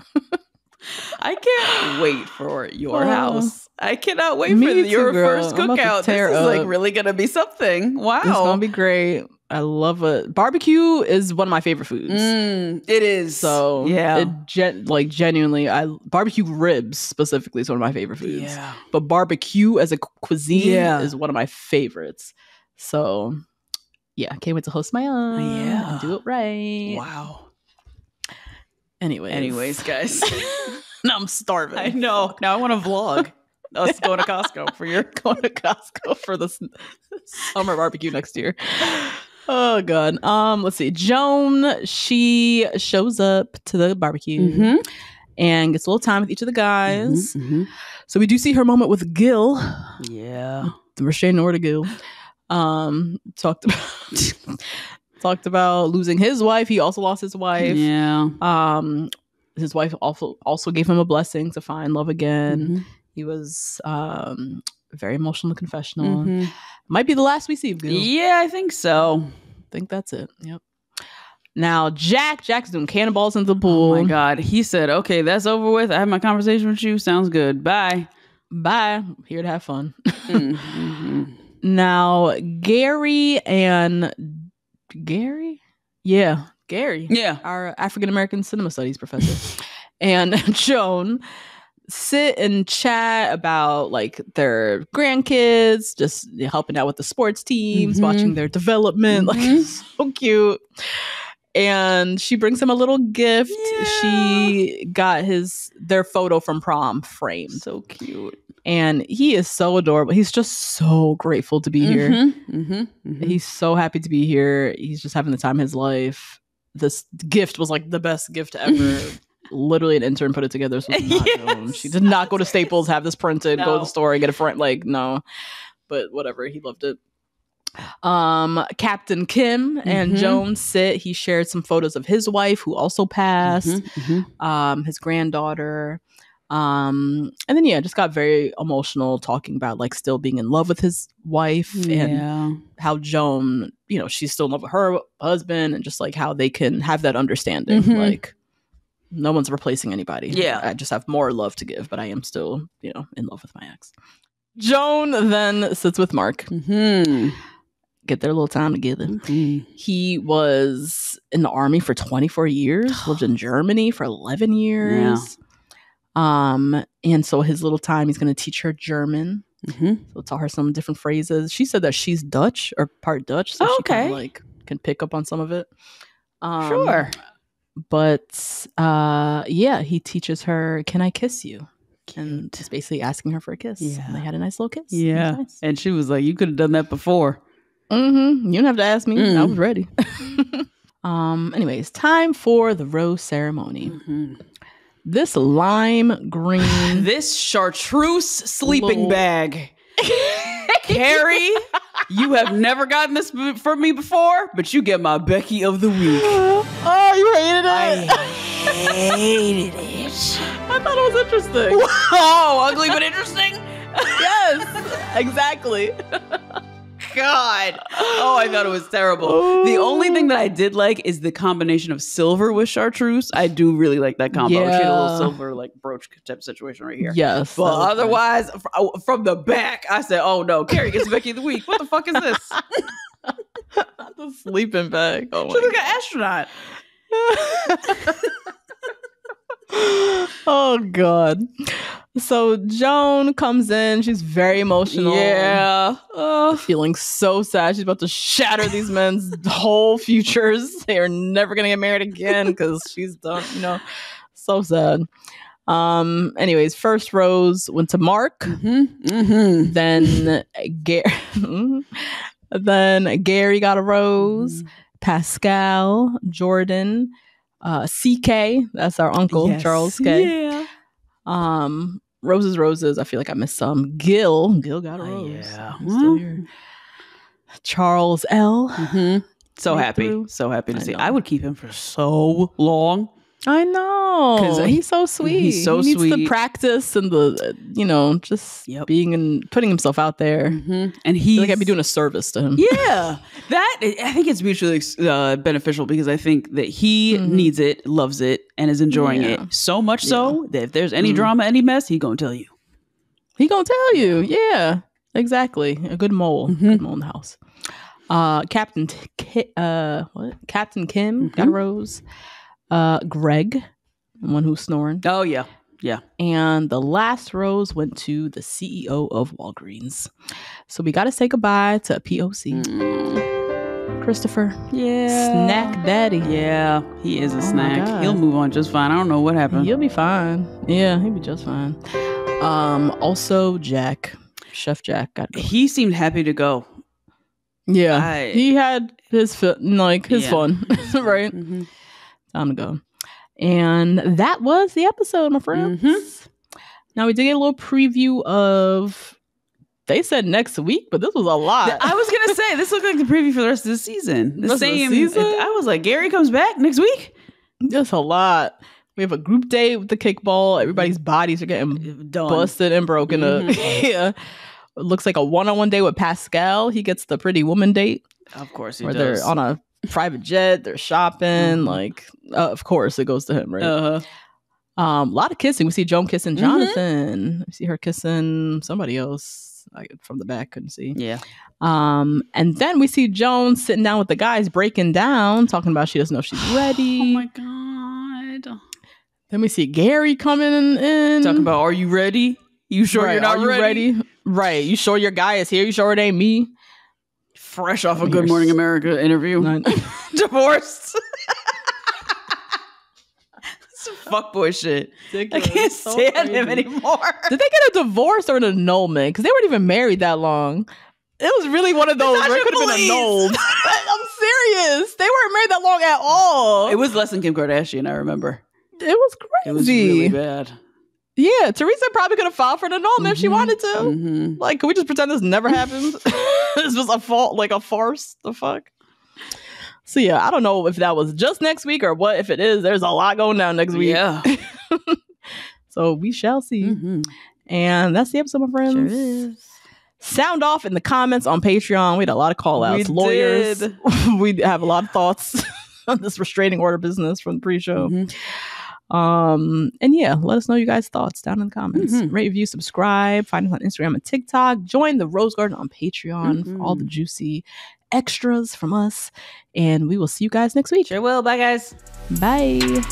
I can't wait for your house. I cannot wait for your first cookout. This is like really going to be something. Wow. It's going to be great. I love it. Barbecue is one of my favorite foods. It is. So yeah, genuinely, barbecue ribs specifically is one of my favorite foods. Yeah. But barbecue as a cuisine is one of my favorites. So yeah, I can't wait to host my own. Yeah. And do it right. Wow. Anyways, guys. Now I'm starving. I know. Now I want to vlog us going to Costco for the summer barbecue next year. Oh God. Let's see. Joan, she shows up to the barbecue and gets a little time with each of the guys. So we do see her moment with Gil. Yeah. We're staying over to Gil. Talked about losing his wife. He also lost his wife. Yeah. His wife also gave him a blessing to find love again. He was very emotional and confessional. Might be the last we see of Gil. Yeah, I think so. I think that's it. Yep. Now Jack's doing cannonballs into the pool. Oh my God. He said, "Okay, that's over with. I had my conversation with you. Sounds good. Bye. Here to have fun." Now Gary. Yeah, our African American cinema studies professor, and Joan sit and chat about like their grandkids, just helping out with the sports teams, watching their development. Like so cute. And she brings him a little gift. Yeah. She got their photo from prom framed. So cute. And he is so adorable. He's just so grateful to be here. He's so happy to be here. He's just having the time of his life. This gift was like the best gift ever. Literally an intern put it together. So it's not Joan. She did not go to Staples, have this printed, go to the store and get a friend. Like, no. But whatever. He loved it. Captain Kim and Joan sit. He shared some photos of his wife who also passed. His granddaughter. And then just got very emotional talking about like still being in love with his wife and how Joan, she's still in love with her husband and just like how they can have that understanding. Like no one's replacing anybody. Yeah. I just have more love to give, but I am still, in love with my ex. Joan then sits with Mark. Get their little time together. He was in the army for 24 years, lived in Germany for 11 years. And so his little time, he's going to teach her German. So tell her some different phrases. She said that she's Dutch or part Dutch, so she kind of like can pick up on some of it. Sure. But he teaches her, "Can I kiss you?" And just basically asking her for a kiss. Yeah. And they had a nice little kiss. Yeah. Nice. And she was like, "You could have done that before." You didn't have to ask me. I was ready. Anyways, time for the rose ceremony. This lime green, this chartreuse sleeping bag. Carrie, you have never gotten this from me before, but you get my Becky of the week. Oh, you hated it? I hated it. I thought it was interesting. Oh, ugly but interesting? Yes, exactly. God. Oh, I thought it was terrible. Ooh. The only thing that I did like is the combination of silver with chartreuse. I do really like that combo. Yeah. She had a little silver like brooch type situation right here. Yes. But otherwise, from the back, I said, oh no, Carrie gets Becky of the Week. What the fuck is this? The sleeping bag. Oh, she's like an astronaut. Oh God. So Joan comes in. She's very emotional. Yeah. Feeling so sad. She's about to shatter these men's whole futures. They are never going to get married again because she's done, so sad. Anyways, first rose went to Mark. Then then Gary got a rose. Pascal, Jordan, CK, that's our uncle, yes. Charles K. Yeah. Roses. I feel like I missed some. Gil got a rose. Yeah. Still here. Charles L. So happy to see. I would keep him for so long. I know, because he's so sweet. He needs the practice and the just being and putting himself out there. And he like I'd be doing a service to him. Yeah, I think it's mutually beneficial because I think that he needs it, loves it, and is enjoying it so much so that if there's any drama, any mess, he gonna tell you. He gonna tell you. Yeah, exactly. A good mole, good mole in the house. Captain Kim got a rose. Greg, the one who's snoring. Oh yeah. And the last rose went to the CEO of Walgreens. So we got to say goodbye to POC. Christopher. Yeah. Snack daddy. Yeah, he is a snack. He'll move on just fine. I don't know what happened. He'll be fine. Yeah, he'll be just fine. Also Jack, Chef Jack he seemed happy to go. Yeah. He had his fun, right? Time to go. And that was the episode, my friends. Now we did get a little preview of, they said next week, but this was a lot. I was gonna say this looked like the preview for the rest of the season. The same season? I was like, Gary comes back next week. That's a lot. We have a group date with the kickball. Everybody's bodies are getting busted and broken up. Yeah. It looks like a one-on-one date with Pascal. He gets the pretty woman date. Of course he does. Where they're on a private jet, they're shopping, of course it goes to him, right? A lot of kissing. We see Joan kissing Jonathan. We see her kissing somebody else from the back, couldn't see. Yeah. And then we see Joan sitting down with the guys, breaking down, talking about she doesn't know if she's ready. Oh my God. Then we see Gary coming in, talking about, are you ready? You sure you're not ready? Right. You sure your guy is here? You sure it ain't me? Fresh off a Good Morning America interview. Divorced. Some fuckboy shit. Ridiculous. I can't stand him anymore. Did they get a divorce or an annulment? Because they weren't even married that long. It was really one of those Natasha, where it could have been annulled. I'm serious. They weren't married that long at all. It was less than Kim Kardashian, I remember. It was crazy. It was really bad. Yeah, Teresa probably could have filed for an annulment if she wanted to. Like, can we just pretend this never happened? This was a fault, like a farce. The fuck? So yeah, I don't know if that was just next week or what. If it is, there's a lot going down next week. Yeah. So we shall see. And that's the episode, my friends. Sure is. Sound off in the comments on Patreon. We had a lot of call outs. Lawyers. We have a lot of thoughts on this restraining order business from the pre-show. And yeah, let us know you guys' thoughts down in the comments. Rate, review, subscribe, find us on Instagram and TikTok. Join the Rose Garden on Patreon for all the juicy extras from us. And we will see you guys next week. Sure will. Bye, guys. Bye.